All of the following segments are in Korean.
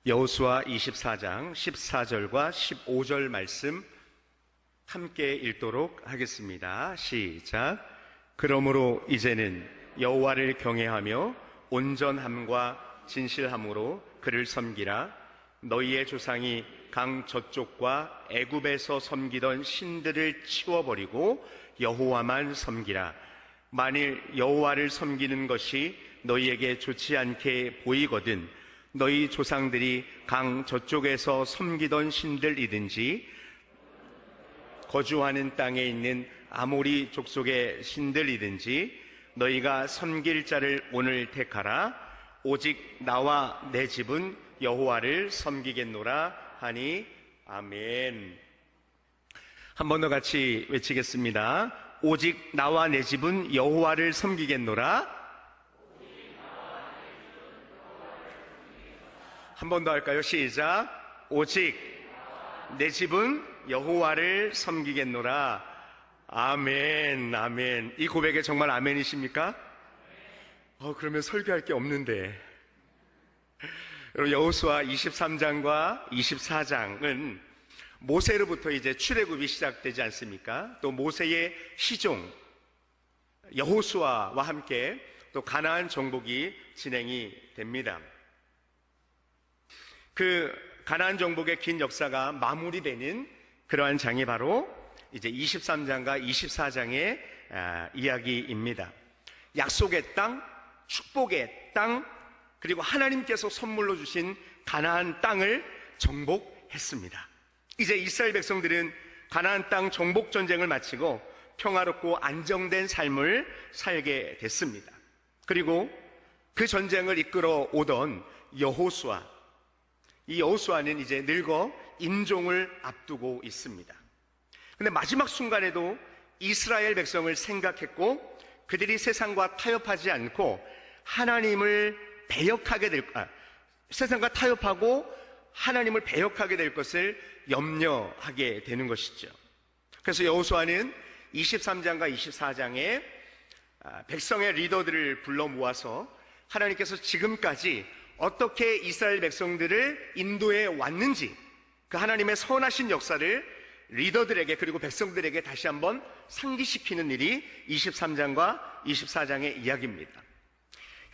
여호수아 24장 14절과 15절 말씀 함께 읽도록 하겠습니다. 시작. 그러므로 이제는 여호와를 경외하며 온전함과 진실함으로 그를 섬기라. 너희의 조상이 강 저쪽과 애굽에서 섬기던 신들을 치워버리고 여호와만 섬기라. 만일 여호와를 섬기는 것이 너희에게 좋지 않게 보이거든 너희 조상들이 강 저쪽에서 섬기던 신들이든지 거주하는 땅에 있는 아모리 족속의 신들이든지 너희가 섬길 자를 오늘 택하라. 오직 나와 내 집은 여호와를 섬기겠노라 하니. 아멘. 한 번 더 같이 외치겠습니다. 오직 나와 내 집은 여호와를 섬기겠노라. 한 번 더 할까요? 시작. 오직 내 집은 여호와를 섬기겠노라. 아멘, 아멘. 이 고백에 정말 아멘이십니까? 그러면 설교할 게 없는데. 여러분, 여호수아 23장과 24장은 모세로부터 이제 출애굽이 시작되지 않습니까? 또 모세의 시종 여호수아와 함께 또 가나안 정복이 진행이 됩니다. 그 가나안 정복의 긴 역사가 마무리되는 그러한 장이 바로 이제 23장과 24장의 이야기입니다. 약속의 땅, 축복의 땅, 그리고 하나님께서 선물로 주신 가나안 땅을 정복했습니다. 이제 이스라엘 백성들은 가나안 땅 정복 전쟁을 마치고 평화롭고 안정된 삶을 살게 됐습니다. 그리고 그 전쟁을 이끌어 오던 여호수아, 이 여호수아는 이제 늙어 임종을 앞두고 있습니다. 그런데 마지막 순간에도 이스라엘 백성을 생각했고 그들이 세상과 타협하지 않고 하나님을 배역하게 세상과 타협하고 하나님을 배역하게 될 것을 염려하게 되는 것이죠. 그래서 여호수아는 23장과 24장에 백성의 리더들을 불러 모아서 하나님께서 지금까지 어떻게 이스라엘 백성들을 인도해 왔는지 그 하나님의 선하신 역사를 리더들에게 그리고 백성들에게 다시 한번 상기시키는 일이 23장과 24장의 이야기입니다.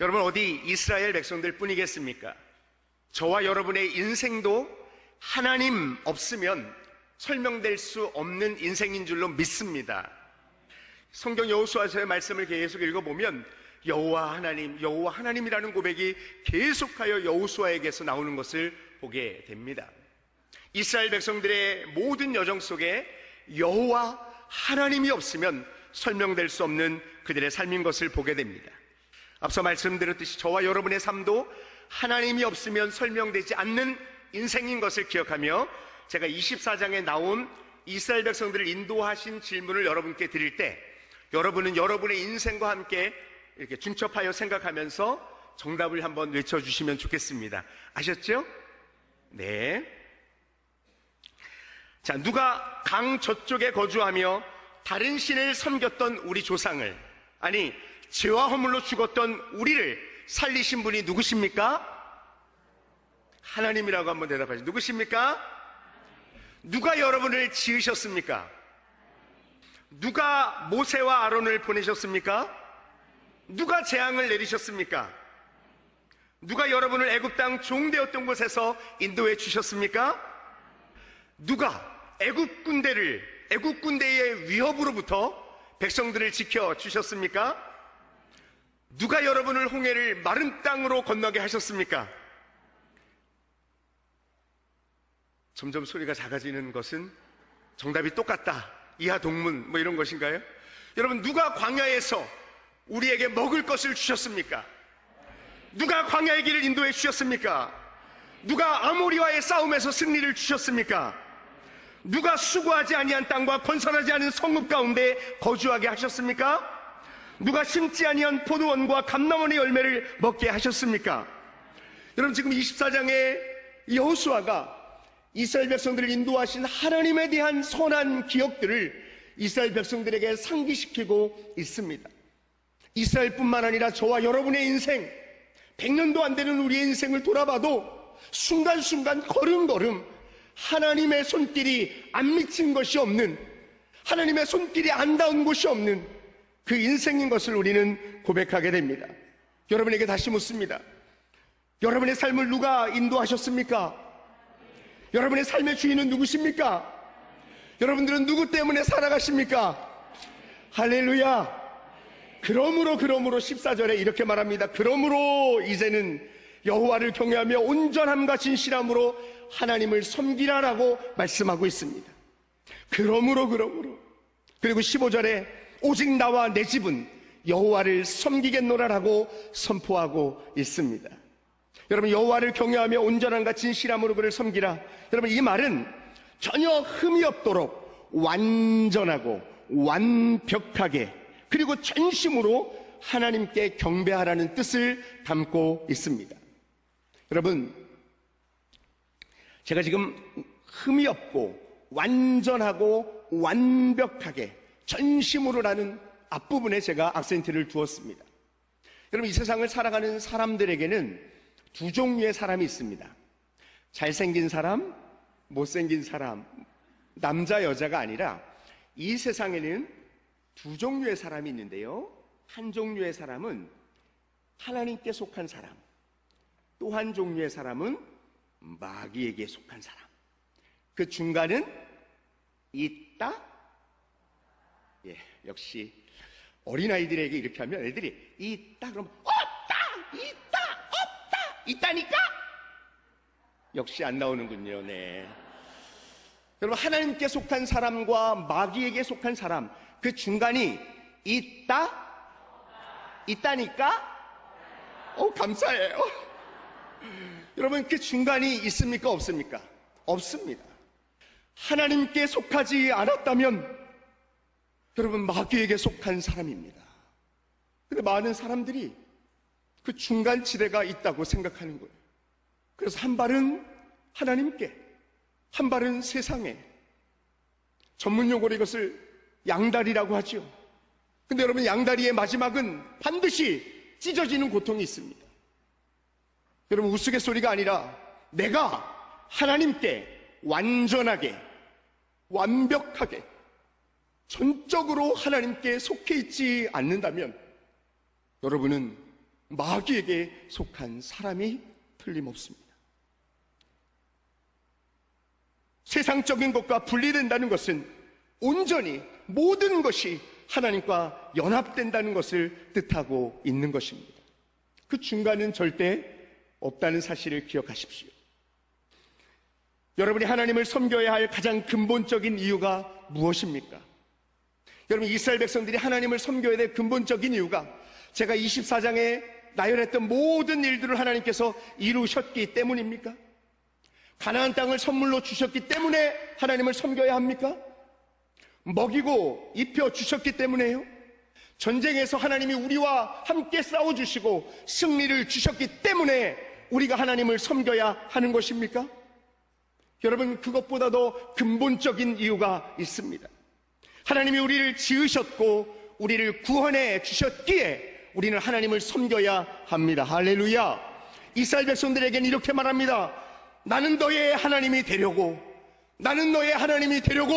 여러분, 어디 이스라엘 백성들 뿐이겠습니까? 저와 여러분의 인생도 하나님 없으면 설명될 수 없는 인생인 줄로 믿습니다. 성경 여호수아서의 말씀을 계속 읽어보면 여호와 하나님이라는 고백이 계속하여 여호수아에게서 나오는 것을 보게 됩니다. 이스라엘 백성들의 모든 여정 속에 여호와 하나님이 없으면 설명될 수 없는 그들의 삶인 것을 보게 됩니다. 앞서 말씀드렸듯이 저와 여러분의 삶도 하나님이 없으면 설명되지 않는 인생인 것을 기억하며 제가 24장에 나온 이스라엘 백성들을 인도하신 질문을 여러분께 드릴 때 여러분은 여러분의 인생과 함께 이렇게 중첩하여 생각하면서 정답을 한번 외쳐주시면 좋겠습니다. 아셨죠? 네. 자, 누가 강 저쪽에 거주하며 다른 신을 섬겼던 우리 조상을, 아니 죄와 허물로 죽었던 우리를 살리신 분이 누구십니까? 하나님이라고 한번 대답하시죠. 누구십니까? 누가 여러분을 지으셨습니까? 누가 모세와 아론을 보내셨습니까? 누가 재앙을 내리셨습니까? 누가 여러분을 애굽 땅 종되었던 곳에서 인도해 주셨습니까? 누가 애굽 군대의 위협으로부터 백성들을 지켜 주셨습니까? 누가 여러분을 홍해를 마른 땅으로 건너게 하셨습니까? 점점 소리가 작아지는 것은 정답이 똑같다, 이하 동문 이런 것인가요? 여러분, 누가 광야에서 우리에게 먹을 것을 주셨습니까? 누가 광야의 길을 인도해 주셨습니까? 누가 아모리와의 싸움에서 승리를 주셨습니까? 누가 수고하지 아니한 땅과 건설하지 않은 성읍 가운데 거주하게 하셨습니까? 누가 심지 아니한 포도원과 감람원의 열매를 먹게 하셨습니까? 여러분, 지금 24장의 여호수아가 이스라엘 백성들을 인도하신 하나님에 대한 선한 기억들을 이스라엘 백성들에게 상기시키고 있습니다. 이스라엘뿐만 아니라 저와 여러분의 인생, 100년도 안 되는 우리의 인생을 돌아봐도 순간순간 걸음걸음 하나님의 손길이 안 미친 것이 없는, 하나님의 손길이 안 닿은 곳이 없는 그 인생인 것을 우리는 고백하게 됩니다. 여러분에게 다시 묻습니다. 여러분의 삶을 누가 인도하셨습니까? 여러분의 삶의 주인은 누구십니까? 여러분들은 누구 때문에 살아가십니까? 할렐루야. 그러므로 14절에 이렇게 말합니다. 그러므로 이제는 여호와를 경외하며 온전함과 진실함으로 하나님을 섬기라라고 말씀하고 있습니다. 그러므로 그리고 15절에 오직 나와 내 집은 여호와를 섬기겠노라라고 선포하고 있습니다. 여러분, 여호와를 경외하며 온전함과 진실함으로 그를 섬기라. 여러분, 이 말은 전혀 흠이 없도록 완전하고 완벽하게 그리고 전심으로 하나님께 경배하라는 뜻을 담고 있습니다. 여러분, 제가 지금 흠이 없고 완전하고 완벽하게 전심으로라는 앞부분에 제가 악센트를 두었습니다. 여러분, 이 세상을 살아가는 사람들에게는 두 종류의 사람이 있습니다. 잘생긴 사람, 못생긴 사람, 남자 여자가 아니라 이 세상에는 두 종류의 사람이 있는데요, 한 종류의 사람은 하나님께 속한 사람, 또 한 종류의 사람은 마귀에게 속한 사람. 그 중간은 있다? 예, 역시 어린아이들에게 이렇게 하면 애들이 있다 그러면 없다! 있다! 없다! 있다니까? 역시 안 나오는군요. 네. 여러분, 하나님께 속한 사람과 마귀에게 속한 사람, 그 중간이 있다? 있다니까? 감사해요. 여러분, 그 중간이 있습니까? 없습니까? 없습니다. 하나님께 속하지 않았다면 여러분, 마귀에게 속한 사람입니다. 근데 많은 사람들이 그 중간 지대가 있다고 생각하는 거예요. 그래서 한 발은 하나님께, 한 발은 세상에. 전문 용어로 이것을 양다리라고 하죠. 근데 여러분, 양다리의 마지막은 반드시 찢어지는 고통이 있습니다. 여러분, 우스갯소리가 아니라 내가 하나님께 완전하게, 완벽하게, 전적으로 하나님께 속해 있지 않는다면 여러분은 마귀에게 속한 사람이 틀림없습니다. 세상적인 것과 분리된다는 것은 온전히 모든 것이 하나님과 연합된다는 것을 뜻하고 있는 것입니다. 그 중간은 절대 없다는 사실을 기억하십시오. 여러분이 하나님을 섬겨야 할 가장 근본적인 이유가 무엇입니까? 여러분, 이스라엘 백성들이 하나님을 섬겨야 될 근본적인 이유가 제가 24장에 나열했던 모든 일들을 하나님께서 이루셨기 때문입니까? 가나안 땅을 선물로 주셨기 때문에 하나님을 섬겨야 합니까? 먹이고 입혀 주셨기 때문에요? 전쟁에서 하나님이 우리와 함께 싸워주시고 승리를 주셨기 때문에 우리가 하나님을 섬겨야 하는 것입니까? 여러분, 그것보다 더 근본적인 이유가 있습니다. 하나님이 우리를 지으셨고 우리를 구원해 주셨기에 우리는 하나님을 섬겨야 합니다. 할렐루야. 이스라엘 백성들에게는 이렇게 말합니다. 나는 너의 하나님이 되려고, 나는 너의 하나님이 되려고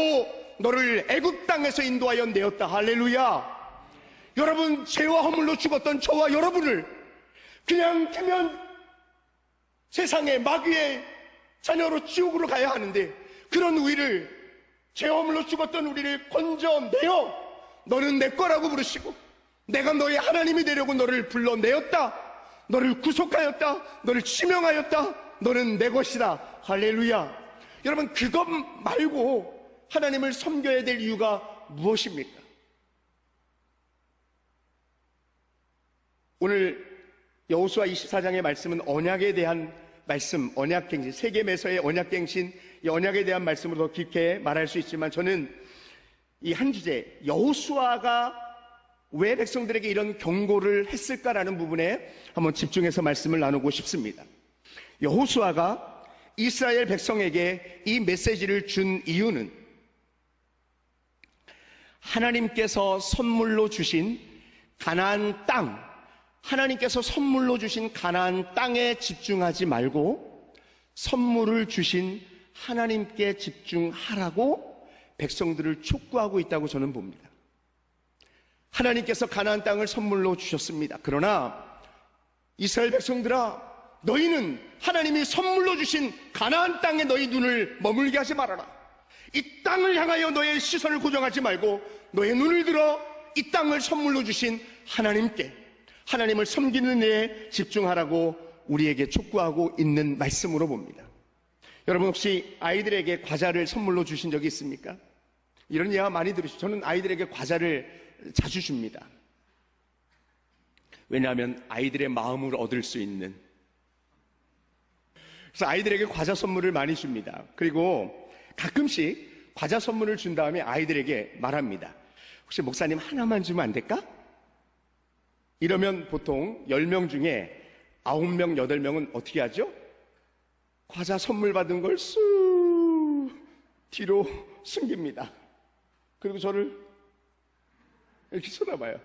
너를 애굽 땅에서 인도하여 내었다. 할렐루야. 여러분, 죄와 허물로 죽었던 저와 여러분을 그냥 두면 세상의 마귀의 자녀로 지옥으로 가야 하는데, 그런 우리를, 죄와 허물로 죽었던 우리를 건져내어 너는 내 거라고 부르시고 내가 너의 하나님이 되려고 너를 불러내었다, 너를 구속하였다, 너를 지명하였다, 너는 내 것이다. 할렐루야. 여러분, 그것 말고 하나님을 섬겨야 될 이유가 무엇입니까? 오늘 여호수아 24장의 말씀은 언약에 대한 말씀, 언약갱신, 세겜에서의 언약갱신, 이 언약에 대한 말씀으로 더 깊게 말할 수 있지만, 저는 이 한 주제, 여호수아가 왜 백성들에게 이런 경고를 했을까라는 부분에 한번 집중해서 말씀을 나누고 싶습니다. 여호수아가 이스라엘 백성에게 이 메시지를 준 이유는 하나님께서 선물로 주신 가나안 땅, 하나님께서 선물로 주신 가나안 땅에 집중하지 말고 선물을 주신 하나님께 집중하라고 백성들을 촉구하고 있다고 저는 봅니다. 하나님께서 가나안 땅을 선물로 주셨습니다. 그러나 이스라엘 백성들아, 너희는 하나님이 선물로 주신 가나안 땅에 너희 눈을 머물게 하지 말아라. 이 땅을 향하여 너의 시선을 고정하지 말고 너의 눈을 들어 이 땅을 선물로 주신 하나님께, 하나님을 섬기는 일에 집중하라고 우리에게 촉구하고 있는 말씀으로 봅니다. 여러분, 혹시 아이들에게 과자를 선물로 주신 적이 있습니까? 이런 이야기 많이 들으시죠. 저는 아이들에게 과자를 자주 줍니다. 왜냐하면 아이들의 마음을 얻을 수 있는, 그래서 아이들에게 과자 선물을 많이 줍니다. 그리고 가끔씩 과자 선물을 준 다음에 아이들에게 말합니다. 혹시 목사님 하나만 주면 안 될까? 이러면 보통 10명 중에 9명, 8명은 어떻게 하죠? 과자 선물 받은 걸 쑥 뒤로 숨깁니다. 그리고 저를 이렇게 쳐다봐요.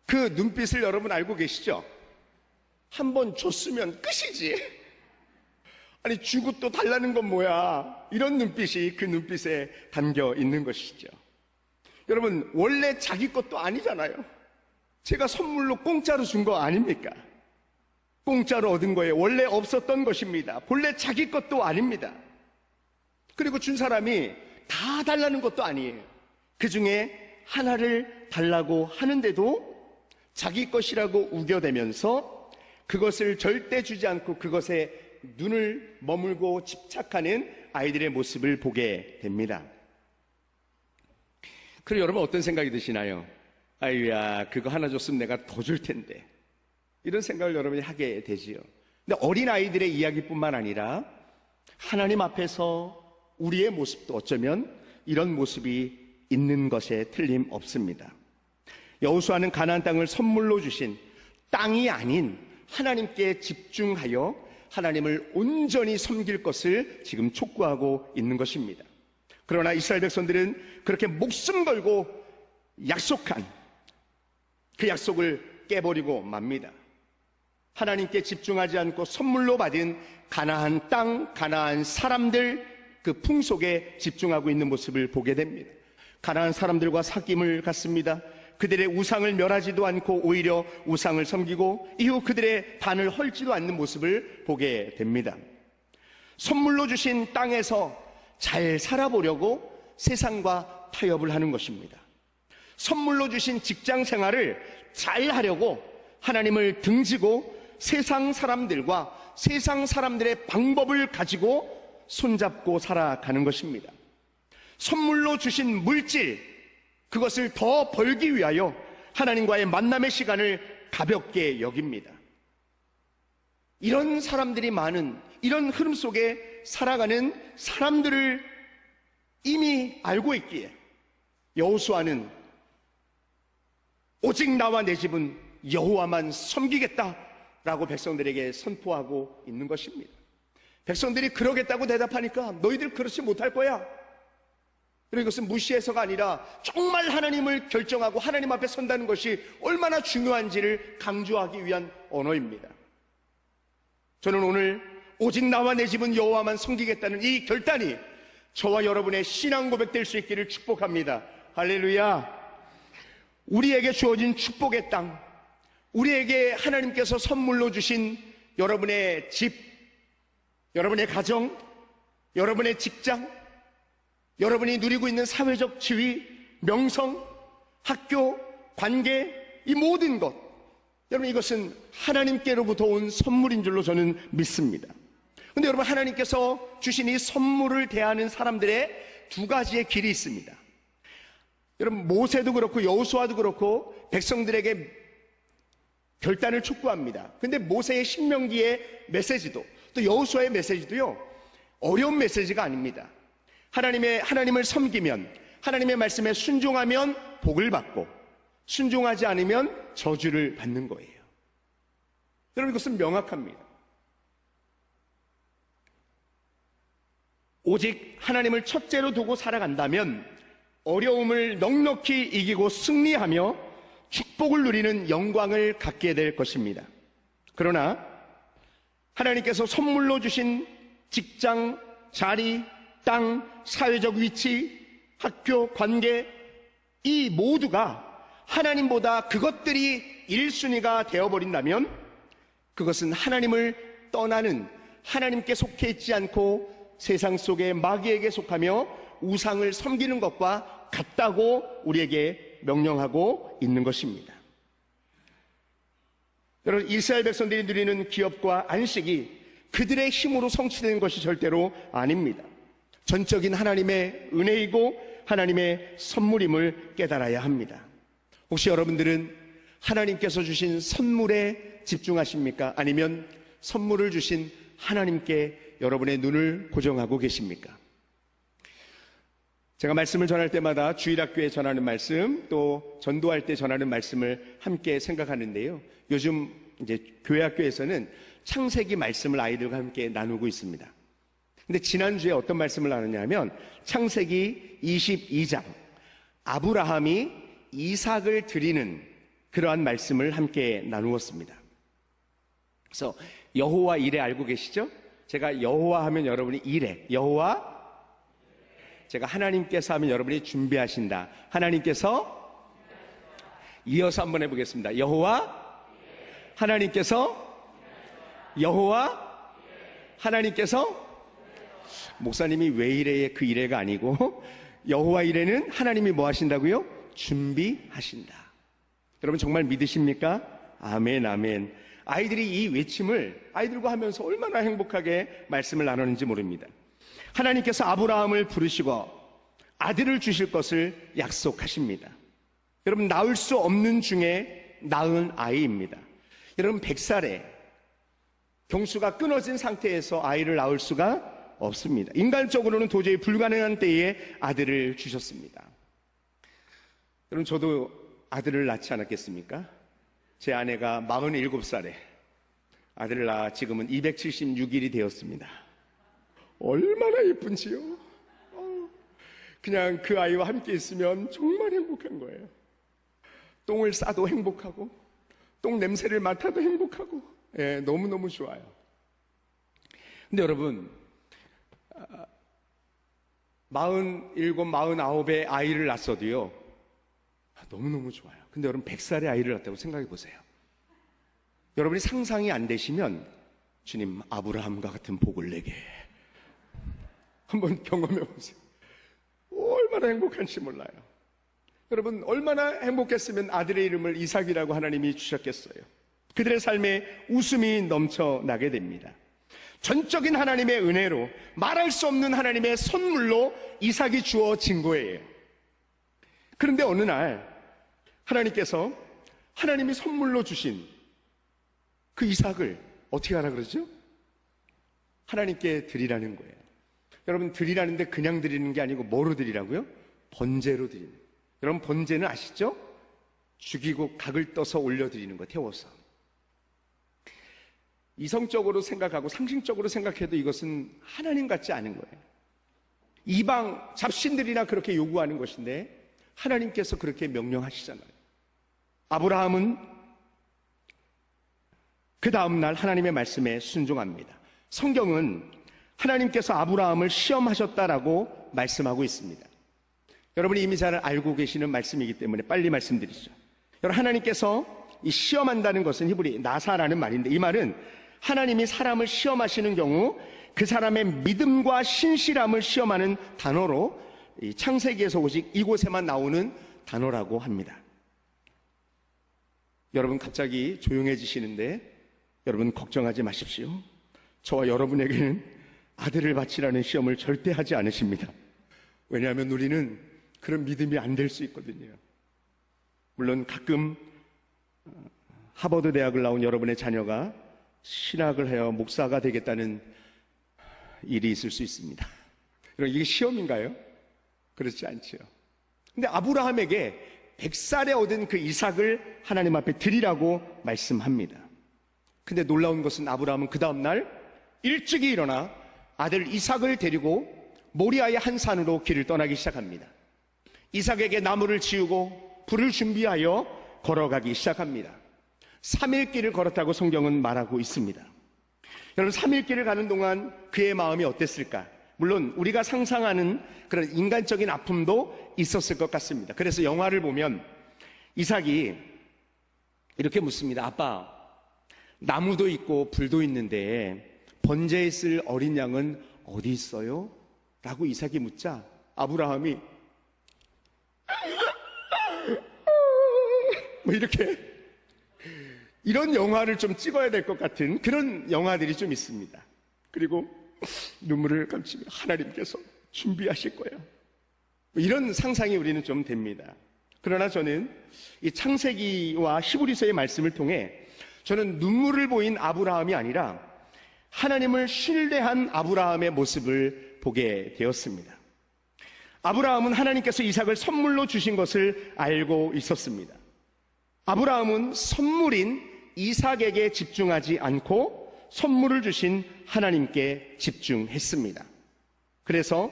그 눈빛을 여러분 알고 계시죠? 한 번 줬으면 끝이지. 아니, 주고 또 달라는 건 뭐야? 이런 눈빛이 그 눈빛에 담겨 있는 것이죠. 여러분, 원래 자기 것도 아니잖아요. 제가 선물로 공짜로 준 거 아닙니까? 공짜로 얻은 거에 원래 없었던 것입니다. 본래 자기 것도 아닙니다. 그리고 준 사람이 다 달라는 것도 아니에요. 그 중에 하나를 달라고 하는데도 자기 것이라고 우겨대면서 그것을 절대 주지 않고 그것에 눈을 머물고 집착하는 아이들의 모습을 보게 됩니다. 그리고 여러분, 어떤 생각이 드시나요? 아유야, 그거 하나 줬으면 내가 더 줄 텐데. 이런 생각을 여러분이 하게 되지요. 근데 어린 아이들의 이야기뿐만 아니라 하나님 앞에서 우리의 모습도 어쩌면 이런 모습이 있는 것에 틀림없습니다. 여호수아는 가나안 땅을 선물로 주신 땅이 아닌 하나님께 집중하여 하나님을 온전히 섬길 것을 지금 촉구하고 있는 것입니다. 그러나 이스라엘 백성들은 그렇게 목숨 걸고 약속한 그 약속을 깨버리고 맙니다. 하나님께 집중하지 않고 선물로 받은 가나안 땅, 가나안 사람들, 그 풍속에 집중하고 있는 모습을 보게 됩니다. 가나안 사람들과 사귐을 갖습니다. 그들의 우상을 멸하지도 않고 오히려 우상을 섬기고 이후 그들의 단을 헐지도 않는 모습을 보게 됩니다. 선물로 주신 땅에서 잘 살아보려고 세상과 타협을 하는 것입니다. 선물로 주신 직장 생활을 잘 하려고 하나님을 등지고 세상 사람들과 세상 사람들의 방법을 가지고 손잡고 살아가는 것입니다. 선물로 주신 물질, 그것을 더 벌기 위하여 하나님과의 만남의 시간을 가볍게 여깁니다. 이런 사람들이 많은, 이런 흐름 속에 살아가는 사람들을 이미 알고 있기에 여호수아는 오직 나와 내 집은 여호와만 섬기겠다라고 백성들에게 선포하고 있는 것입니다. 백성들이 그러겠다고 대답하니까 너희들 그렇지 못할 거야. 그리고 이것은 무시해서가 아니라 정말 하나님을 결정하고 하나님 앞에 선다는 것이 얼마나 중요한지를 강조하기 위한 언어입니다. 저는 오늘 오직 나와 내 집은 여호와만 섬기겠다는 이 결단이 저와 여러분의 신앙 고백될 수 있기를 축복합니다. 할렐루야. 우리에게 주어진 축복의 땅, 우리에게 하나님께서 선물로 주신 여러분의 집, 여러분의 가정, 여러분의 직장, 여러분이 누리고 있는 사회적 지위, 명성, 학교, 관계, 이 모든 것, 여러분 이것은 하나님께로부터 온 선물인 줄로 저는 믿습니다. 그런데 여러분, 하나님께서 주신 이 선물을 대하는 사람들의 두 가지의 길이 있습니다. 여러분, 모세도 그렇고 여호수아도 그렇고 백성들에게 결단을 촉구합니다. 그런데 모세의 신명기의 메시지도 또 여호수아의 메시지도요, 어려운 메시지가 아닙니다. 하나님을 섬기면, 하나님의 말씀에 순종하면 복을 받고 순종하지 않으면 저주를 받는 거예요. 여러분, 이것은 명확합니다. 오직 하나님을 첫째로 두고 살아간다면 어려움을 넉넉히 이기고 승리하며 축복을 누리는 영광을 갖게 될 것입니다. 그러나 하나님께서 선물로 주신 직장, 자리, 땅, 사회적 위치, 학교, 관계, 이 모두가 하나님보다 그것들이 1순위가 되어버린다면 그것은 하나님을 떠나는, 하나님께 속해 있지 않고 세상 속의 마귀에게 속하며 우상을 섬기는 것과 같다고 우리에게 명령하고 있는 것입니다. 여러분, 이스라엘 백성들이 누리는 기업과 안식이 그들의 힘으로 성취되는 것이 절대로 아닙니다. 전적인 하나님의 은혜이고 하나님의 선물임을 깨달아야 합니다. 혹시 여러분들은 하나님께서 주신 선물에 집중하십니까? 아니면 선물을 주신 하나님께 여러분의 눈을 고정하고 계십니까? 제가 말씀을 전할 때마다 주일학교에 전하는 말씀, 또 전도할 때 전하는 말씀을 함께 생각하는데요. 요즘 이제 교회학교에서는 창세기 말씀을 아이들과 함께 나누고 있습니다. 근데 지난주에 어떤 말씀을 나누냐 하면 창세기 22장, 아브라함이 이삭을 드리는 그러한 말씀을 함께 나누었습니다. 그래서 여호와 이레 알고 계시죠? 제가 여호와 하면 여러분이 이레, 여호와, 제가 하나님께서 하면 여러분이 준비하신다. 하나님께서, 이어서 한번 해보겠습니다. 여호와, 하나님께서, 여호와, 하나님께서, 목사님이 왜 이래의 그 이래가 아니고 여호와 이래는 하나님이 뭐 하신다고요? 준비하신다. 여러분 정말 믿으십니까? 아멘, 아멘. 아이들이 이 외침을 아이들과 하면서 얼마나 행복하게 말씀을 나누는지 모릅니다. 하나님께서 아브라함을 부르시고 아들을 주실 것을 약속하십니다. 여러분, 낳을 수 없는 중에 낳은 아이입니다. 여러분, 100살에 경수가 끊어진 상태에서 아이를 낳을 수가 없습니다. 인간적으로는 도저히 불가능한 때에 아들을 주셨습니다. 여러분, 저도 아들을 낳지 않았겠습니까? 제 아내가 47살에 아들을 낳아 지금은 276일이 되었습니다. 얼마나 예쁜지요? 그냥 그 아이와 함께 있으면 정말 행복한 거예요. 똥을 싸도 행복하고 똥 냄새를 맡아도 행복하고, 예, 너무너무 좋아요. 근데 여러분, 47, 49의 아이를 낳았어도요, 너무너무 좋아요. 근데 여러분, 100살의 아이를 낳았다고 생각해 보세요. 여러분이 상상이 안 되시면 주님, 아브라함과 같은 복을 내게 한번 경험해 보세요. 얼마나 행복한지 몰라요. 여러분, 얼마나 행복했으면 아들의 이름을 이삭이라고 하나님이 주셨겠어요. 그들의 삶에 웃음이 넘쳐나게 됩니다. 전적인 하나님의 은혜로, 말할 수 없는 하나님의 선물로 이삭이 주어진 거예요. 그런데 어느 날 하나님께서 하나님이 선물로 주신 그 이삭을 어떻게 하라 그러죠? 하나님께 드리라는 거예요. 여러분, 드리라는데 그냥 드리는 게 아니고 뭐로 드리라고요? 번제로 드리는 거예요. 여러분, 번제는 아시죠? 죽이고 각을 떠서 올려드리는 거, 태워서. 이성적으로 생각하고 상식적으로 생각해도 이것은 하나님 같지 않은 거예요. 이방 잡신들이나 그렇게 요구하는 것인데 하나님께서 그렇게 명령하시잖아요. 아브라함은 그 다음날 하나님의 말씀에 순종합니다. 성경은 하나님께서 아브라함을 시험하셨다라고 말씀하고 있습니다. 여러분이 이미 잘 알고 계시는 말씀이기 때문에 빨리 말씀드리죠. 여러분, 하나님께서 이 시험한다는 것은 히브리 나사라는 말인데, 이 말은 하나님이 사람을 시험하시는 경우 그 사람의 믿음과 신실함을 시험하는 단어로 이 창세기에서 오직 이곳에만 나오는 단어라고 합니다. 여러분, 갑자기 조용해지시는데 여러분 걱정하지 마십시오. 저와 여러분에게는 아들을 바치라는 시험을 절대 하지 않으십니다. 왜냐하면 우리는 그런 믿음이 안 될 수 있거든요. 물론 가끔 하버드 대학을 나온 여러분의 자녀가 신학을 하여 목사가 되겠다는 일이 있을 수 있습니다. 그럼 이게 시험인가요? 그렇지 않죠. 근데 아브라함에게 100살에 얻은 그 이삭을 하나님 앞에 드리라고 말씀합니다. 근데 놀라운 것은 아브라함은 그 다음날 일찍이 일어나 아들 이삭을 데리고 모리아의 한 산으로 길을 떠나기 시작합니다. 이삭에게 나무를 지우고 불을 준비하여 걸어가기 시작합니다. 3일 길을 걸었다고 성경은 말하고 있습니다. 여러분, 3일길을 가는 동안 그의 마음이 어땠을까? 물론 우리가 상상하는 그런 인간적인 아픔도 있었을 것 같습니다. 그래서 영화를 보면 이삭이 이렇게 묻습니다. 아빠, 나무도 있고 불도 있는데 번제에 쓸 어린 양은 어디 있어요? 라고 이삭이 묻자 아브라함이 뭐 이렇게, 이런 영화를 좀 찍어야 될 것 같은 그런 영화들이 좀 있습니다. 그리고 눈물을 감추며 하나님께서 준비하실 거예요. 이런 상상이 우리는 좀 됩니다. 그러나 저는 이 창세기와 히브리서의 말씀을 통해 저는 눈물을 보인 아브라함이 아니라 하나님을 신뢰한 아브라함의 모습을 보게 되었습니다. 아브라함은 하나님께서 이삭을 선물로 주신 것을 알고 있었습니다. 아브라함은 선물인 이삭에게 집중하지 않고 선물을 주신 하나님께 집중했습니다. 그래서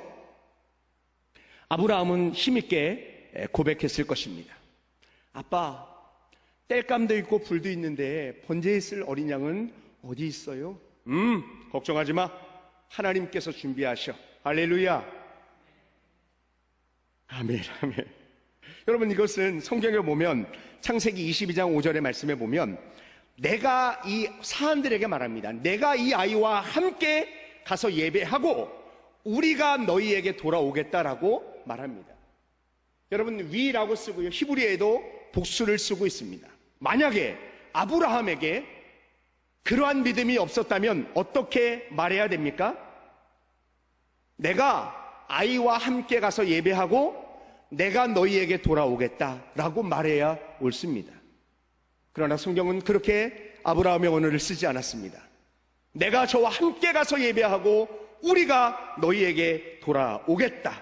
아브라함은 힘있게 고백했을 것입니다. 아빠, 땔감도 있고 불도 있는데 번제에 쓸 어린 양은 어디 있어요? 걱정하지 마. 하나님께서 준비하셔. 할렐루야. 아멘, 아멘. 여러분, 이것은 성경에 보면 창세기 22장 5절의 말씀에 보면 내가 이 사람들에게 말합니다. 내가 이 아이와 함께 가서 예배하고 우리가 너희에게 돌아오겠다라고 말합니다. 여러분, 위라고 쓰고요, 히브리에도 복수를 쓰고 있습니다. 만약에 아브라함에게 그러한 믿음이 없었다면 어떻게 말해야 됩니까? 내가 아이와 함께 가서 예배하고 내가 너희에게 돌아오겠다라고 말해야 옳습니다. 그러나 성경은 그렇게 아브라함의 언어를 쓰지 않았습니다. 내가 저와 함께 가서 예배하고 우리가 너희에게 돌아오겠다.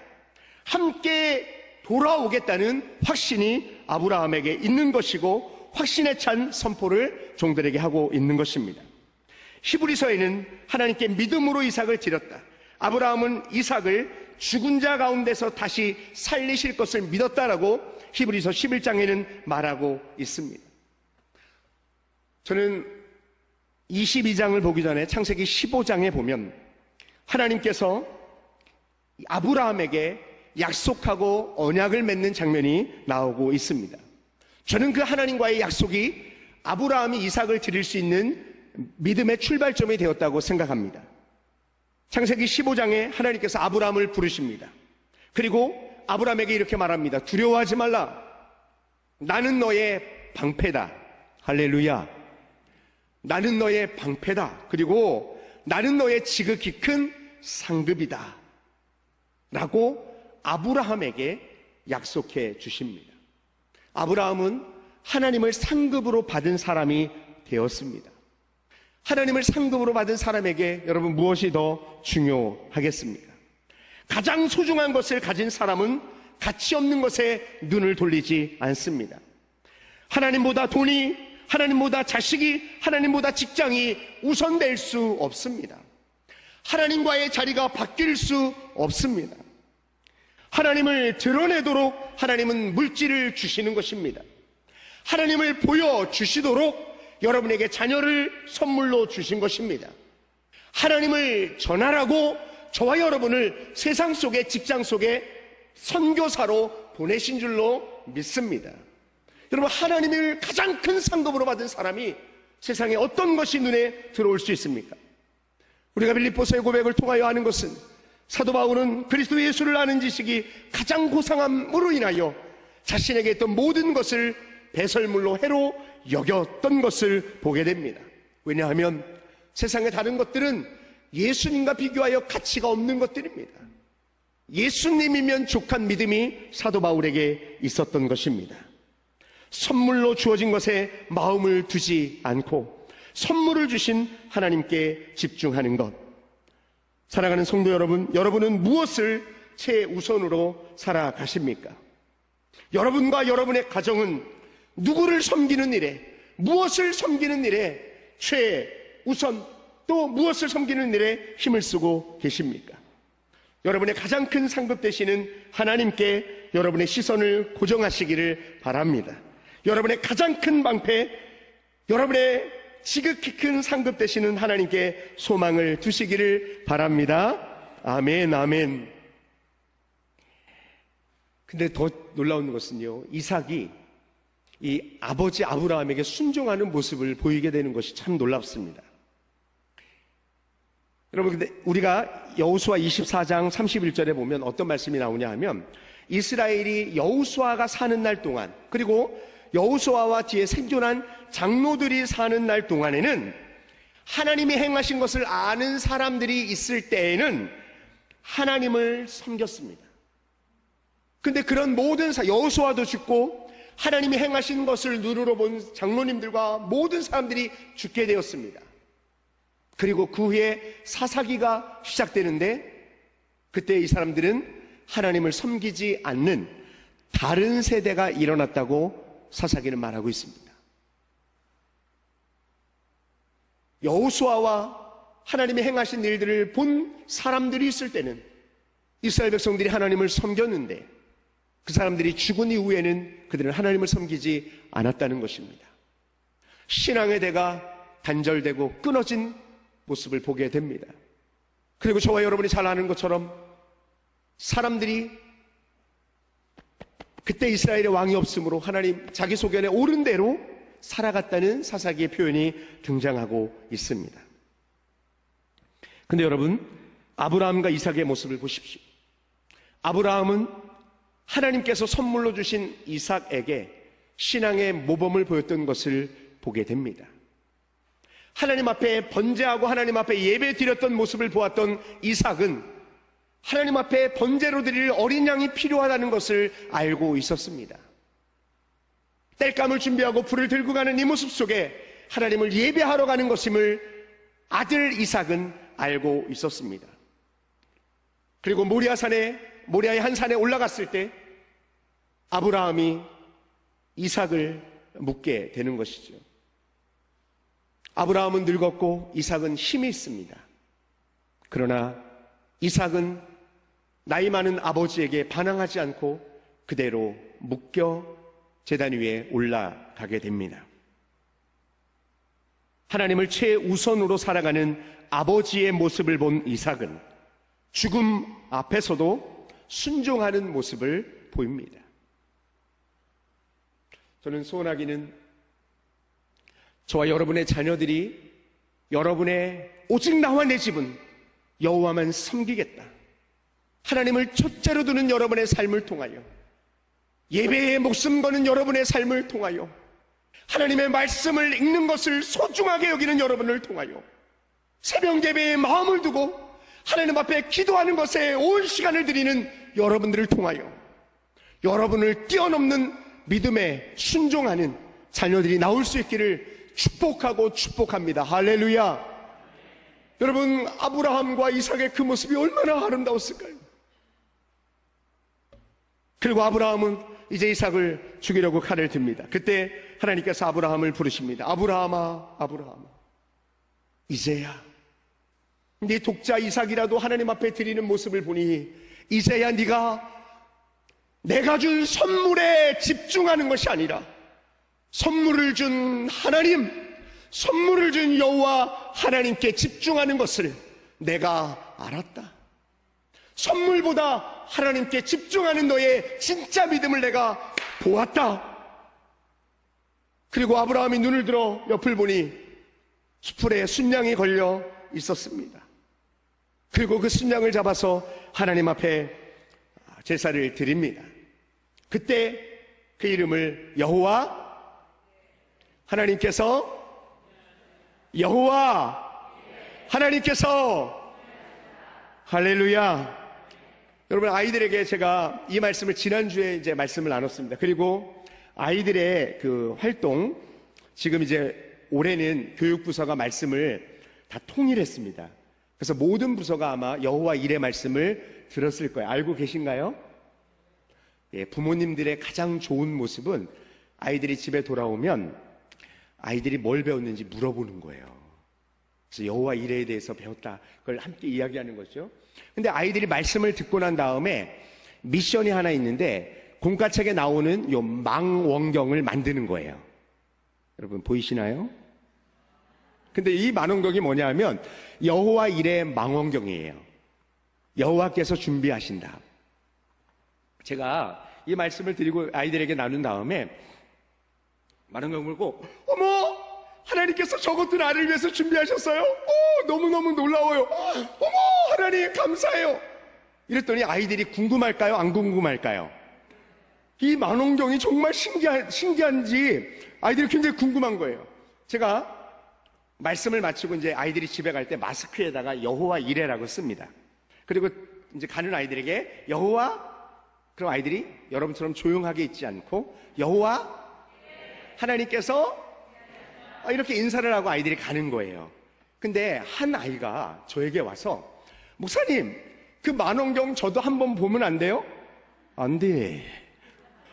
함께 돌아오겠다는 확신이 아브라함에게 있는 것이고 확신에 찬 선포를 종들에게 하고 있는 것입니다. 히브리서에는 하나님께 믿음으로 이삭을 드렸다. 아브라함은 이삭을 죽은 자 가운데서 다시 살리실 것을 믿었다라고 히브리서 11장에는 말하고 있습니다. 저는 22장을 보기 전에 창세기 15장에 보면 하나님께서 아브라함에게 약속하고 언약을 맺는 장면이 나오고 있습니다. 저는 그 하나님과의 약속이 아브라함이 이삭을 드릴 수 있는 믿음의 출발점이 되었다고 생각합니다. 창세기 15장에 하나님께서 아브라함을 부르십니다. 그리고 아브라함에게 이렇게 말합니다. 두려워하지 말라. 나는 너의 방패다. 할렐루야. 나는 너의 방패다. 그리고 나는 너의 지극히 큰 상급이다. 라고 아브라함에게 약속해 주십니다. 아브라함은 하나님을 상급으로 받은 사람이 되었습니다. 하나님을 상급으로 받은 사람에게 여러분 무엇이 더 중요하겠습니까? 가장 소중한 것을 가진 사람은 가치 없는 것에 눈을 돌리지 않습니다. 하나님보다 돈이, 하나님보다 자식이, 하나님보다 직장이 우선될 수 없습니다. 하나님과의 자리가 바뀔 수 없습니다. 하나님을 드러내도록 하나님은 물질을 주시는 것입니다. 하나님을 보여주시도록 여러분에게 자녀를 선물로 주신 것입니다. 하나님을 전하라고 저와 여러분을 세상 속에, 직장 속에 선교사로 보내신 줄로 믿습니다. 여러분, 하나님을 가장 큰 상급으로 받은 사람이 세상에 어떤 것이 눈에 들어올 수 있습니까? 우리가 빌립보서의 고백을 통하여 아는 것은 사도 바울은 그리스도 예수를 아는 지식이 가장 고상함으로 인하여 자신에게 있던 모든 것을 배설물로 해로 여겼던 것을 보게 됩니다. 왜냐하면 세상의 다른 것들은 예수님과 비교하여 가치가 없는 것들입니다. 예수님이면 족한 믿음이 사도 바울에게 있었던 것입니다. 선물로 주어진 것에 마음을 두지 않고 선물을 주신 하나님께 집중하는 것. 사랑하는 성도 여러분, 여러분은 무엇을 최우선으로 살아가십니까? 여러분과 여러분의 가정은 누구를 섬기는 일에, 무엇을 섬기는 일에 최우선, 또 무엇을 섬기는 일에 힘을 쓰고 계십니까? 여러분의 가장 큰 상급 되시는 하나님께 여러분의 시선을 고정하시기를 바랍니다. 여러분의 가장 큰 방패, 여러분의 지극히 큰 상급 되시는 하나님께 소망을 두시기를 바랍니다. 아멘, 아멘. 근데 더 놀라운 것은요, 이삭이 이 아버지 아브라함에게 순종하는 모습을 보이게 되는 것이 참 놀랍습니다. 여러분, 근데 우리가 여호수아 24장 31절에 보면 어떤 말씀이 나오냐 하면, 이스라엘이 여호수아가 사는 날 동안, 그리고 여호수아와 뒤에 생존한 장로들이 사는 날 동안에는 하나님이 행하신 것을 아는 사람들이 있을 때에는 하나님을 섬겼습니다. 근데 그런 모든 여호수아도 죽고 하나님이 행하신 것을 눈으로 본 장로님들과 모든 사람들이 죽게 되었습니다. 그리고 그 후에 사사기가 시작되는데, 그때 이 사람들은 하나님을 섬기지 않는 다른 세대가 일어났다고 사사기는 말하고 있습니다. 여호수아와 하나님이 행하신 일들을 본 사람들이 있을 때는 이스라엘 백성들이 하나님을 섬겼는데, 그 사람들이 죽은 이후에는 그들은 하나님을 섬기지 않았다는 것입니다. 신앙의 대가 단절되고 끊어진 모습을 보게 됩니다. 그리고 저와 여러분이 잘 아는 것처럼 사람들이 그때 이스라엘의 왕이 없으므로 하나님 자기 소견에 옳은 대로 살아갔다는 사사기의 표현이 등장하고 있습니다. 근데 여러분, 아브라함과 이삭의 모습을 보십시오. 아브라함은 하나님께서 선물로 주신 이삭에게 신앙의 모범을 보였던 것을 보게 됩니다. 하나님 앞에 번제하고 하나님 앞에 예배 드렸던 모습을 보았던 이삭은 하나님 앞에 번제로 드릴 어린 양이 필요하다는 것을 알고 있었습니다. 땔감을 준비하고 불을 들고 가는 이 모습 속에 하나님을 예배하러 가는 것임을 아들 이삭은 알고 있었습니다. 그리고 모리아의 한 산에 올라갔을 때 아브라함이 이삭을 묻게 되는 것이죠. 아브라함은 늙었고 이삭은 힘이 있습니다. 그러나 이삭은 나이 많은 아버지에게 반항하지 않고 그대로 묶여 제단 위에 올라가게 됩니다. 하나님을 최우선으로 살아가는 아버지의 모습을 본 이삭은 죽음 앞에서도 순종하는 모습을 보입니다. 저는 소원하기는 저와 여러분의 자녀들이 여러분의 오직 나와 내 집은 여호와만 섬기겠다, 하나님을 첫째로 두는 여러분의 삶을 통하여, 예배에 목숨 거는 여러분의 삶을 통하여, 하나님의 말씀을 읽는 것을 소중하게 여기는 여러분을 통하여, 새벽 예배에 마음을 두고 하나님 앞에 기도하는 것에 온 시간을 드리는 여러분들을 통하여 여러분을 뛰어넘는 믿음에 순종하는 자녀들이 나올 수 있기를 축복합니다. 할렐루야. 여러분, 아브라함과 이삭의 그 모습이 얼마나 아름다웠을까요? 그리고 아브라함은 이제 이삭을 죽이려고 칼을 듭니다. 그때 하나님께서 아브라함을 부르십니다. 아브라함아, 아브라함아, 이제야 네 독자 이삭이라도 하나님 앞에 드리는 모습을 보니 이제야 네가 내가 준 선물에 집중하는 것이 아니라 선물을 준 하나님, 선물을 준 여호와 하나님께 집중하는 것을 내가 알았다. 선물보다 하나님께 집중하는 너의 진짜 믿음을 내가 보았다. 그리고 아브라함이 눈을 들어 옆을 보니 수풀에 순양이 걸려 있었습니다. 그리고 그 순양을 잡아서 하나님 앞에 제사를 드립니다. 그때 그 이름을 여호와, 하나님께서 할렐루야. 여러분, 아이들에게 제가 이 말씀을 지난주에 이제 말씀을 나눴습니다. 그리고 아이들의 그 활동, 지금 이제 올해는 교육부서가 말씀을 다 통일했습니다. 그래서 모든 부서가 아마 여호와 일의 말씀을 들었을 거예요. 알고 계신가요? 예, 부모님들의 가장 좋은 모습은 아이들이 집에 돌아오면 아이들이 뭘 배웠는지 물어보는 거예요. 그래서 여호와 일에 대해서 배웠다, 그걸 함께 이야기하는 거죠. 근데 아이들이 말씀을 듣고 난 다음에 미션이 하나 있는데 공과책에 나오는 요 망원경을 만드는 거예요. 여러분 보이시나요? 근데 이 만원경이 뭐냐 하면 여호와 일의 망원경이에요. 여호와께서 준비하신다. 제가 이 말씀을 드리고 아이들에게 나눈 다음에 만원경 보고 어머! 하나님께서 저것도 나를 위해서 준비하셨어요? 너무너무 놀라워요. 어머! 하나님 감사해요. 이랬더니 아이들이 궁금할까요? 안 궁금할까요? 이 만원경이 정말 신기한지 아이들이 굉장히 궁금한 거예요. 제가 말씀을 마치고 이제 아이들이 집에 갈 때 마스크에다가 여호와 이레라고 씁니다. 그리고 이제 가는 아이들에게 여호와, 그럼 아이들이 여러분처럼 조용하게 있지 않고 여호와 하나님께서 이렇게 인사를 하고 아이들이 가는 거예요. 근데 한 아이가 저에게 와서 목사님, 그 만원경 저도 한번 보면 안 돼요? 안 돼.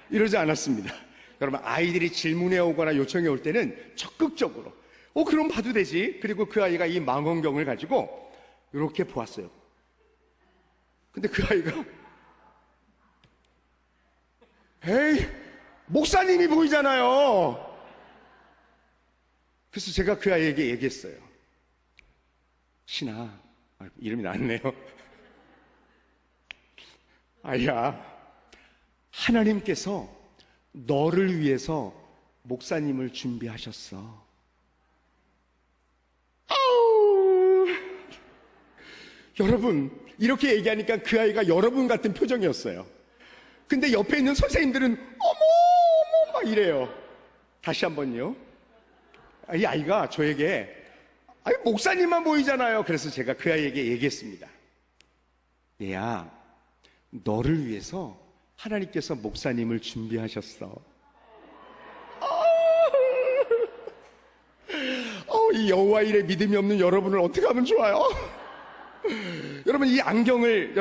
이러지 않았습니다. 여러분, 아이들이 질문해 오거나 요청해 올 때는 적극적으로 그럼 봐도 되지. 그리고 그 아이가 이 망원경을 가지고 이렇게 보았어요. 근데 그 아이가 에이, 목사님이 보이잖아요. 그래서 제가 그 아이에게 얘기했어요. 신아, 이름이 나왔네요. 아이야, 하나님께서 너를 위해서 목사님을 준비하셨어. 아우. 여러분, 이렇게 얘기하니까 그 아이가 여러분 같은 표정이었어요. 근데 옆에 있는 선생님들은 어머 막 이래요. 다시 한번요. 이 아이가 저에게 목사님만 보이잖아요. 그래서 제가 그 아이에게 얘기했습니다. 얘야, 너를 위해서 하나님께서 목사님을 준비하셨어. 이 여호와 일에 믿음이 없는 여러분을 어떻게 하면 좋아요? 여러분, 이 안경을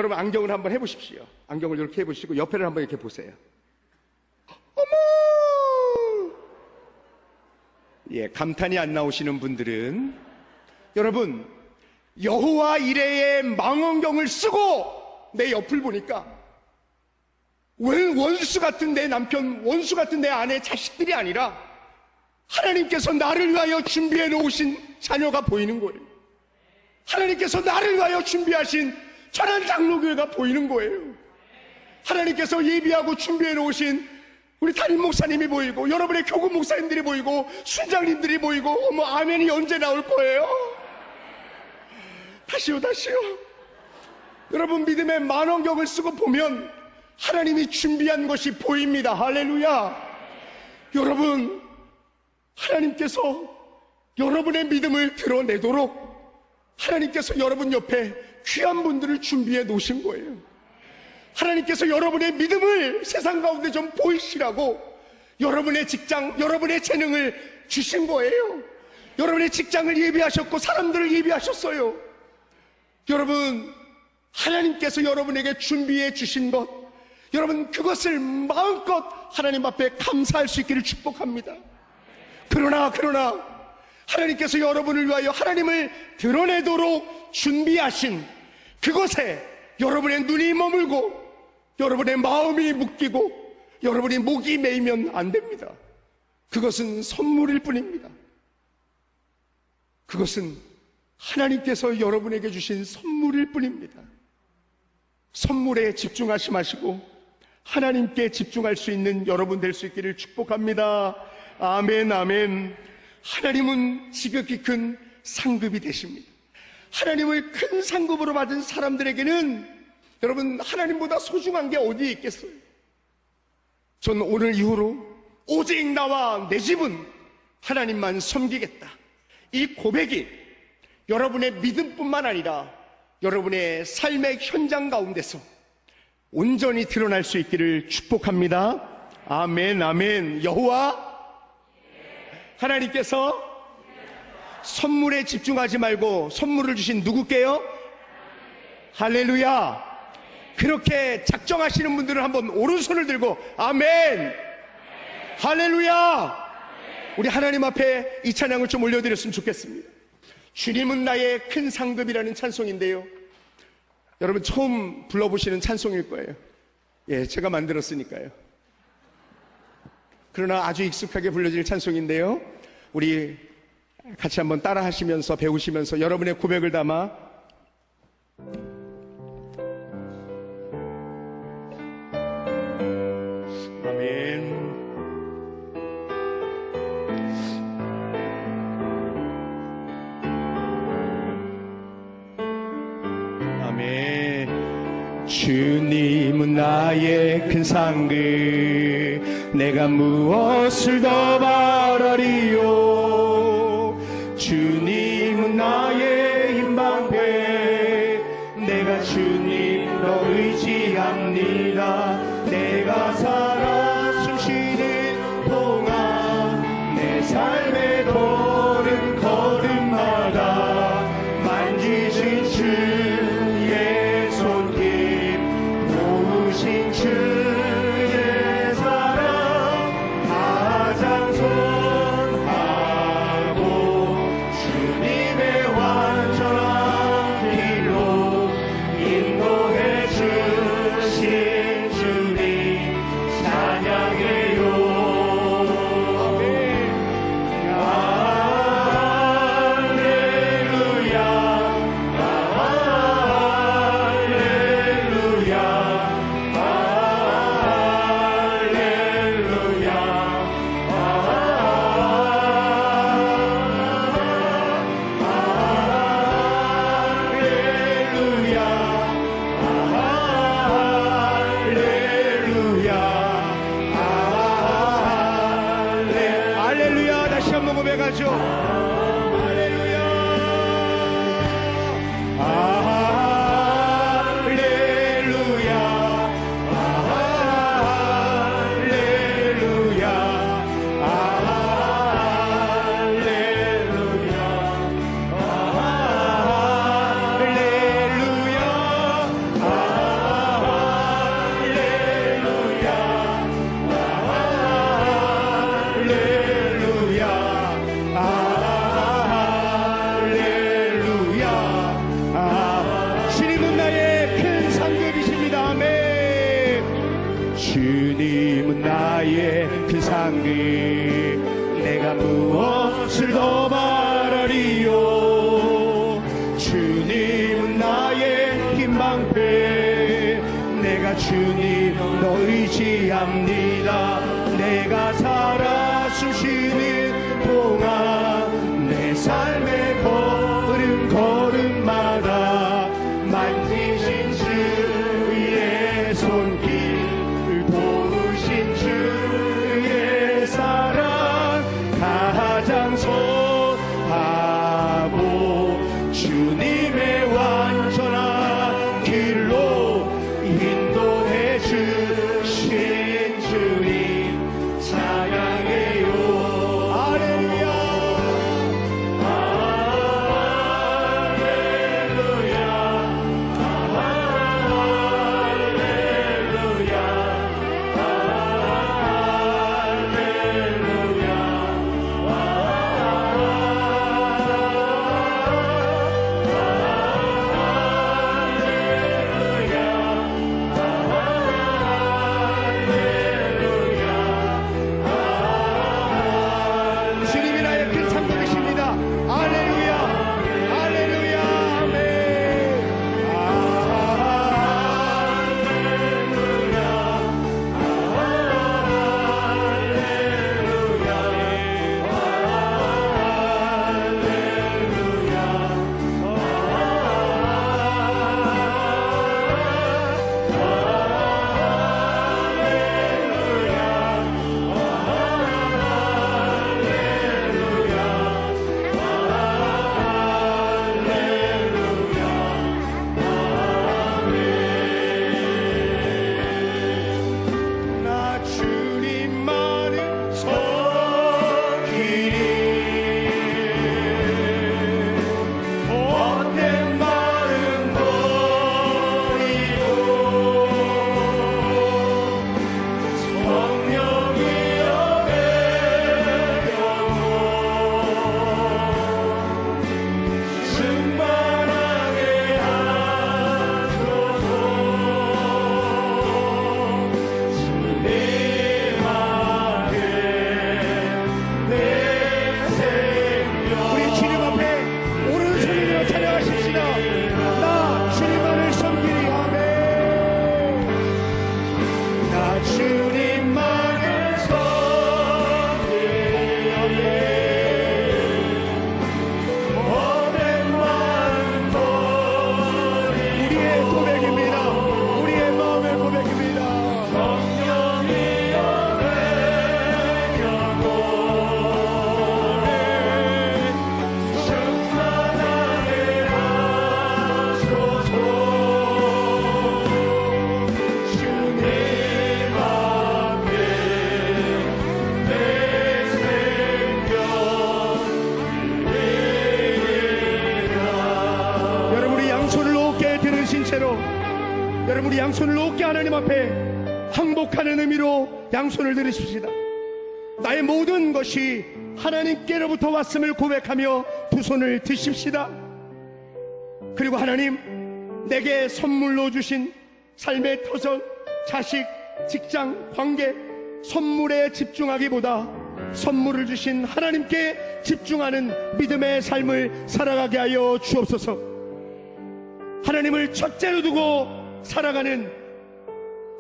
한번 해보십시오. 안경을 이렇게 해보시고 옆에를 한번 이렇게 보세요. 어머! 예, 감탄이 안 나오시는 분들은 여러분, 여호와 이레의 망원경을 쓰고 내 옆을 보니까 원수 같은 내 남편, 원수 같은 내 아내, 자식들이 아니라 하나님께서 나를 위하여 준비해 놓으신 자녀가 보이는 거예요. 하나님께서 나를 위하여 준비하신 천안 장로교회가 보이는 거예요. 하나님께서 예비하고 준비해 놓으신 우리 담임 목사님이 보이고, 여러분의 교구 목사님들이 보이고, 순장님들이 보이고, 어머, 아멘이 언제 나올 거예요? 다시요. 여러분, 믿음의 만원경을 쓰고 보면 하나님이 준비한 것이 보입니다. 할렐루야. 여러분, 하나님께서 여러분의 믿음을 드러내도록 하나님께서 여러분 옆에 귀한 분들을 준비해 놓으신 거예요. 하나님께서 여러분의 믿음을 세상 가운데 좀 보이시라고 여러분의 직장, 여러분의 재능을 주신 거예요. 여러분의 직장을 예비하셨고 사람들을 예비하셨어요. 여러분, 하나님께서 여러분에게 준비해 주신 것, 여러분 그것을 마음껏 하나님 앞에 감사할 수 있기를 축복합니다. 그러나 하나님께서 여러분을 위하여 하나님을 드러내도록 준비하신 그것에 여러분의 눈이 머물고 여러분의 마음이 묶이고 여러분의 목이 메이면 안 됩니다. 그것은 선물일 뿐입니다. 그것은 하나님께서 여러분에게 주신 선물일 뿐입니다. 선물에 집중하지 마시고 하나님께 집중할 수 있는 여러분 될 수 있기를 축복합니다. 아멘, 아멘. 하나님은 지극히 큰 상급이 되십니다. 하나님을 큰 상급으로 받은 사람들에게는 여러분, 하나님보다 소중한 게 어디에 있겠어요? 저는 오늘 이후로 오직 나와 내 집은 하나님만 섬기겠다. 이 고백이 여러분의 믿음뿐만 아니라 여러분의 삶의 현장 가운데서 온전히 드러날 수 있기를 축복합니다. 아멘, 아멘. 여호와 하나님께서 선물에 집중하지 말고 선물을 주신 누구께요? 할렐루야. 그렇게 작정하시는 분들은 한번 오른손을 들고 아멘, 할렐루야. 우리 하나님 앞에 이 찬양을 좀 올려드렸으면 좋겠습니다. 주님은 나의 큰 상급이라는 찬송인데요, 여러분 처음 불러보시는 찬송일 거예요. 예, 제가 만들었으니까요. 그러나 아주 익숙하게 불려질 찬송인데요, 우리 같이 한번 따라 하시면서 배우시면서 여러분의 고백을 담아 아멘. 아멘. 주님은 나의 큰 상급, 내가 무엇을 더 바라리요. 주님은 나의 힘방패, 내가 주님으로 의지합니다. 내가 살아 숨쉬는 동안 내 삶의 걸음마다 만지신 주의 손길, 모으신 주의 사랑 가장 선하고 주님의 완전한 길로 인도해 주신 주님 찬양해요. 할렐루야. 다시 한번 고백하죠. 할렐루야. 할렐루야. 할렐루야. 주님은 나의 큰 상급이십니다. 아멘. 주님은 나의 큰 상급, 내가 무엇을 더 바라리요. 주님은 나의 힘방패, 내가 주님으로 의지합니다. 내가 살아 숨쉬는 동안 내 삶의 걸음마다 만지신 주의 손길, 도우신 주의 사랑 가장 선하고 주님의 완전한 길로 인도해 주신 주님 찬양해요. 채로 여러분 우리 양손을 높게 하나님 앞에 항복하는 의미로 양손을 들으십시다. 나의 모든 것이 하나님께로부터 왔음을 고백하며 두 손을 드십시다. 그리고 하나님, 내게 선물로 주신 삶의 터전, 자식, 직장, 관계, 선물에 집중하기보다 선물을 주신 하나님께 집중하는 믿음의 삶을 살아가게 하여 주옵소서. 하나님을 첫째로 두고 살아가는,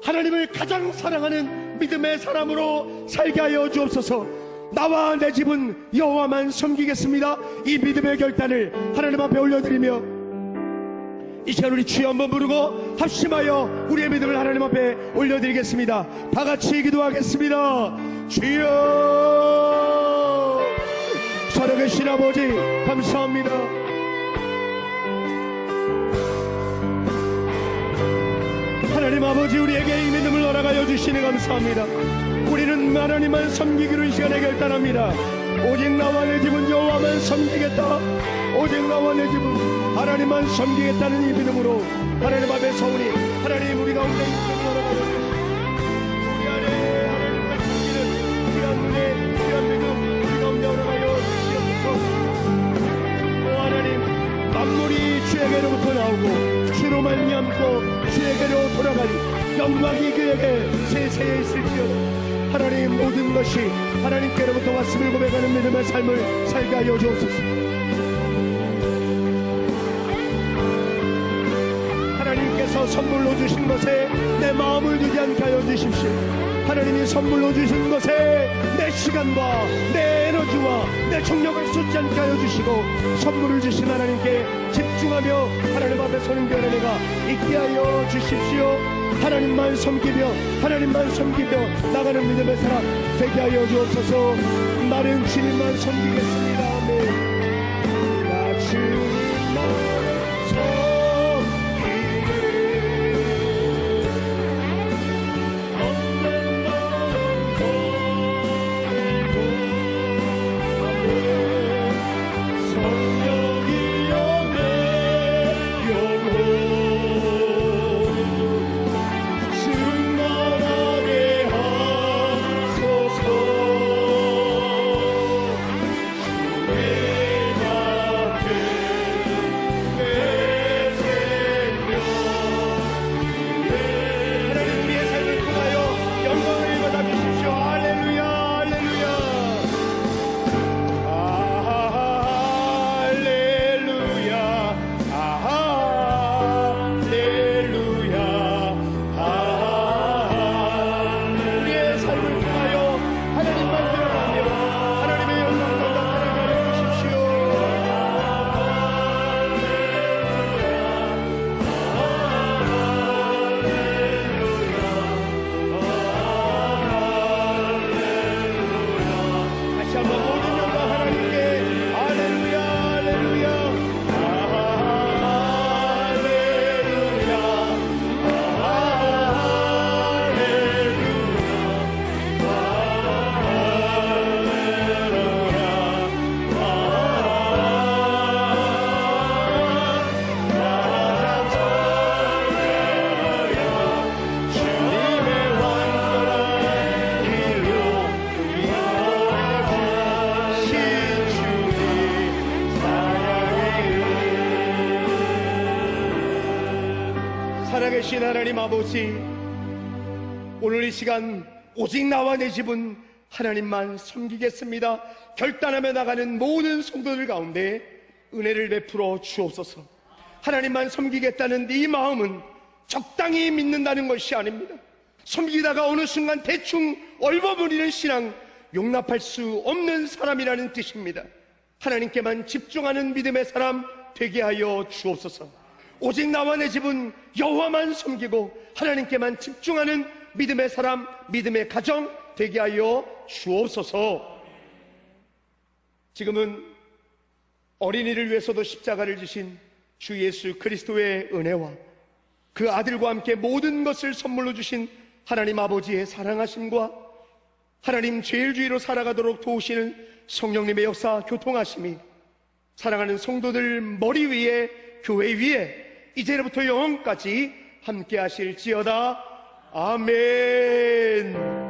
하나님을 가장 사랑하는 믿음의 사람으로 살게 하여 주옵소서. 나와 내 집은 여호와만 섬기겠습니다. 이 믿음의 결단을 하나님 앞에 올려드리며 이 시간 우리 주여 한번 부르고 합심하여 우리의 믿음을 하나님 앞에 올려드리겠습니다. 다 같이 기도하겠습니다. 주여, 살아계신 아버지 감사합니다. 하나님 아버지, 우리에게 이 믿음을 허락하여 주시니 감사합니다. 우리는 하나님만 섬기기로 이 시간에 결단합니다. 오직 나와 내 집은 여호와만 섬기겠다. 오직 나와 내 집은 하나님만 섬기겠다는 이 믿음으로 하나님 앞에 서오니 하나님 우리 가운데 있음을 허락하여 주시옵소서. 우리 안에 하나님만 섬기는 귀한 은혜, 귀한 믿음 우리 가운데 허락하여 주시옵소서. 오 하나님, 만물이 주에게로부터 나오고 주로 말미암고 주에게로 돌아가니 영광이 그에게 세세에 있을지어다. 하나님, 모든 것이 하나님께로부터 왔음을 고백하는 믿음의 삶을 살게 하여 주옵소서. 하나님께서 선물로 주신 것에 내 마음을 두지 않게 하여 주십시오. 하나님이 선물로 주신 것에 내 시간과 내 에너지와 내 정력을 쏟지 않게 하여 주시고 선물을 주신 하나님께 집중하며 하나님 앞에 서는 게 은혜가 있게 하여 주십시오. 하나님만 섬기며 나가는 믿음의 사람 되게 하여 주옵소서. 나는 주님만 섬기겠습니다. 아멘. 나 주님만 살아계신 하나님 아버지, 오늘 이 시간 오직 나와 내 집은 하나님만 섬기겠습니다 결단하며 나가는 모든 성도들 가운데 은혜를 베풀어 주옵소서. 하나님만 섬기겠다는 이 마음은 적당히 믿는다는 것이 아닙니다. 섬기다가 어느 순간 대충 얼버무리는 신앙, 용납할 수 없는 사람이라는 뜻입니다. 하나님께만 집중하는 믿음의 사람 되게 하여 주옵소서. 오직 나와 내 집은 여호와만 섬기고 하나님께만 집중하는 믿음의 사람, 믿음의 가정 되게 하여 주옵소서. 지금은 어린이를 위해서도 십자가를 지신 주 예수 그리스도의 은혜와 그 아들과 함께 모든 것을 선물로 주신 하나님 아버지의 사랑하심과 하나님 죄일주의로 살아가도록 도우시는 성령님의 역사 교통하심이 사랑하는 성도들 머리 위에, 교회 위에 이제로부터 영원까지 함께 하실지어다. 아멘.